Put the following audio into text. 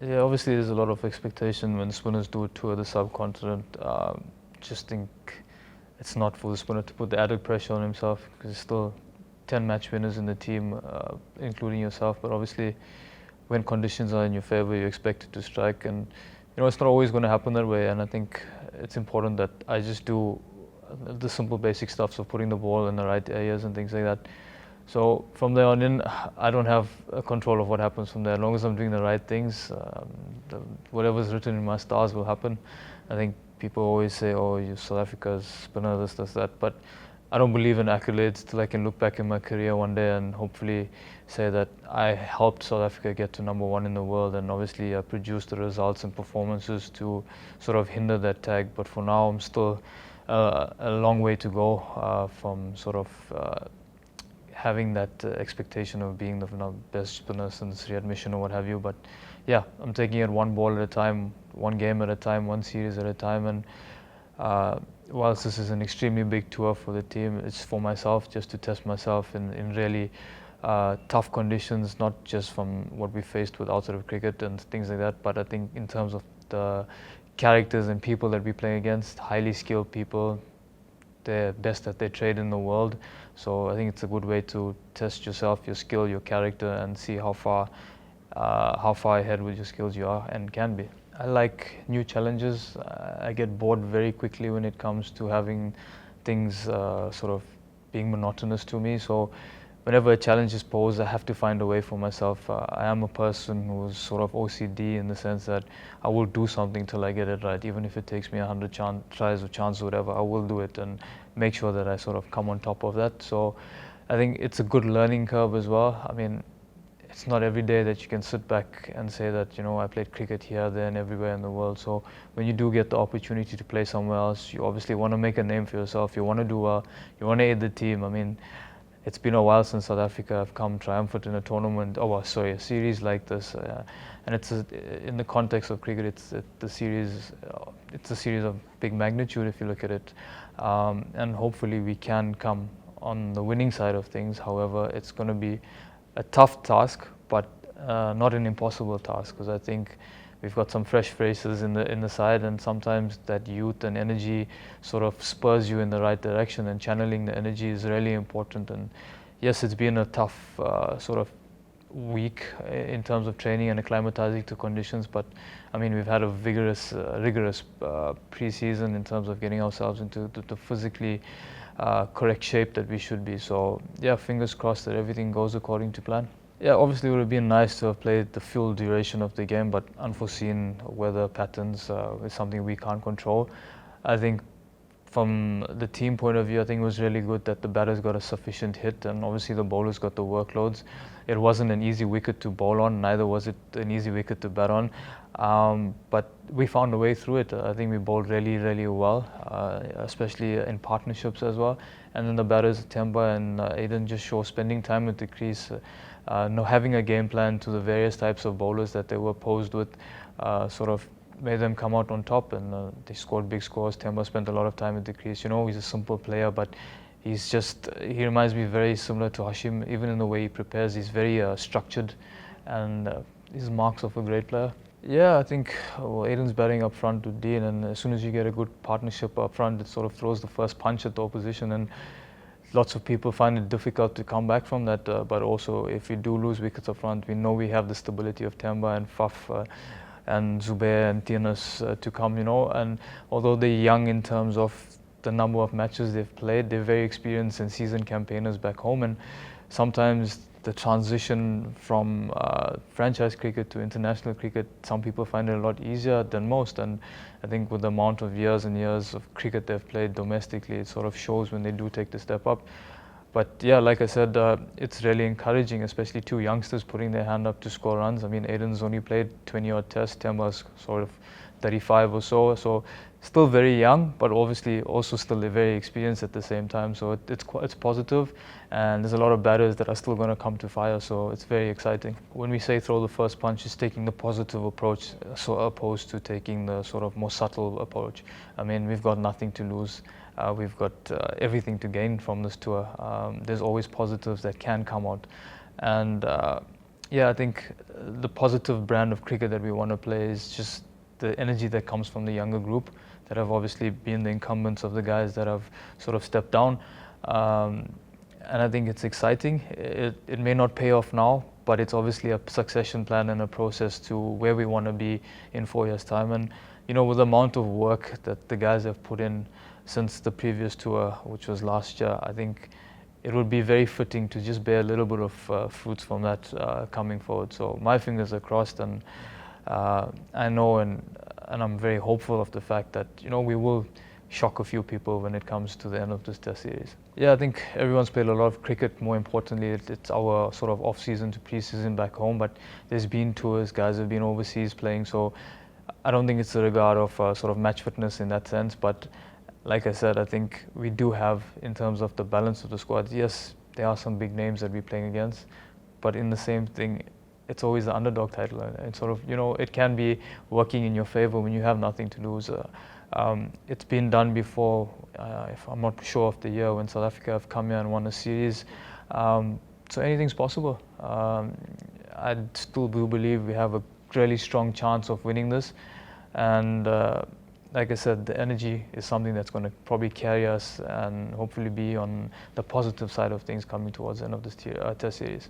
Yeah, obviously there's a lot of expectation when spinners do a tour of the subcontinent. Just think it's not for the spinner to put the added pressure on himself, because there's still 10 match winners in the team, including yourself. But obviously, when conditions are in your favor, you're expected to strike, and it's not always going to happen that way. And I think it's important that I just do the simple basic stuff of putting the ball in the right areas and things like that. So from there on in, I don't have a control of what happens from there. As long as I'm doing the right things, whatever's written in my stars will happen. I think people always say, oh, you South Africa's spinner, this, that. But I don't believe in accolades till I can look back in my career one day and hopefully say that I helped South Africa get to #1 in the world, and obviously I produced the results and performances to sort of hinder that tag. But for now, I'm still a long way to go from sort of having that expectation of being the best spinner since readmission or what have you. But yeah, I'm taking it one ball at a time, one game at a time, one series at a time. And whilst this is an extremely big tour for the team, it's for myself, just to test myself in really tough conditions, not just from what we faced with outside of cricket and things like that, but I think in terms of the characters and people that we play against, highly skilled people, they're best at their trade in the world. So I think it's a good way to test yourself, your skill, your character, and see how far ahead with your skills you are and can be. I like new challenges. I get bored very quickly when it comes to having things sort of being monotonous to me. So whenever a challenge is posed, I have to find a way for myself. I am a person who's sort of OCD in the sense that I will do something till I get it right. Even if it takes me 100 tries or chances or whatever, I will do it and make sure that I sort of come on top of that. So I think it's a good learning curve as well. I mean, it's not every day that you can sit back and say that, I played cricket here, there, and everywhere in the world. So when you do get the opportunity to play somewhere else, you obviously want to make a name for yourself. You want to do well. You want to aid the team. I mean, it's been a while since South Africa have come triumphant in a tournament. A series like this, and it's in the context of cricket. It's a series of big magnitude if you look at it, and hopefully we can come on the winning side of things. However, it's going to be a tough task, but not an impossible task, because I think we've got some fresh faces in the side, and sometimes that youth and energy sort of spurs you in the right direction, and channeling the energy is really important. And yes, it's been a tough sort of week in terms of training and acclimatizing to conditions, but I mean, we've had a rigorous pre-season in terms of getting ourselves into the physically correct shape that we should be. So yeah, fingers crossed that everything goes according to plan. Yeah, obviously it would have been nice to have played the full duration of the game, but unforeseen weather patterns is something we can't control. I think from the team point of view, I think it was really good that the batters got a sufficient hit, and obviously the bowlers got the workloads. It wasn't an easy wicket to bowl on, neither was it an easy wicket to bat on, but we found a way through it. I think we bowled really, really well, especially in partnerships as well. And then the batters, Temba and Aiden, just show spending time at the crease, having a game plan to the various types of bowlers that they were posed with, sort of made them come out on top, and they scored big scores. Temba spent a lot of time at the crease. He's a simple player, but he reminds me very similar to Hashim, even in the way he prepares. He's very structured, and he's marks of a great player. Yeah, I think Aiden's batting up front with Dean, and as soon as you get a good partnership up front, it sort of throws the first punch at the opposition, and lots of people find it difficult to come back from that, but also if we do lose wickets up front, we know we have the stability of Temba and Faf and Zubair and Tianus to come, and although they're young in terms of the number of matches they've played, they're very experienced and seasoned campaigners back home, and sometimes the transition from franchise cricket to international cricket, some people find it a lot easier than most, and I think with the amount of years and years of cricket they've played domestically, it sort of shows when they do take the step up. But yeah, like I said, it's really encouraging, especially two youngsters putting their hand up to score runs. I mean, Aiden's only played 20-odd tests, Temba's sort of 35 or so still very young, but obviously also still very experienced at the same time. So it's positive, and there's a lot of batters that are still going to come to fire, so it's very exciting. When we say throw the first punch, it's taking the positive approach, so opposed to taking the sort of more subtle approach. I mean, we've got nothing to lose. We've got everything to gain from this tour. There's always positives that can come out, and Yeah, I think the positive brand of cricket that we want to play is just the energy that comes from the younger group that have obviously been the incumbents of the guys that have sort of stepped down. Um, and I think it's exciting. It may not pay off now, but it's obviously a succession plan and a process to where we want to be in 4 years' time. And, with the amount of work that the guys have put in since the previous tour, which was last year, I think it would be very fitting to just bear a little bit of fruits from that coming forward. So my fingers are crossed, and I know and I'm very hopeful of the fact that we will shock a few people when it comes to the end of this Test series. Yeah, I think everyone's played a lot of cricket. More importantly, it's our sort of off-season to pre-season back home, but there's been tours, guys have been overseas playing, so I don't think it's a regard of sort of match fitness in that sense, but like I said, I think we do have, in terms of the balance of the squad, yes, there are some big names that we're playing against, but in the same thing, it's always the underdog title, and sort of, it can be working in your favor when you have nothing to lose. It's been done before, if I'm not sure of the year, when South Africa have come here and won a series. So anything's possible. I still do believe we have a really strong chance of winning this, and like I said, the energy is something that's going to probably carry us and hopefully be on the positive side of things coming towards the end of this Test series.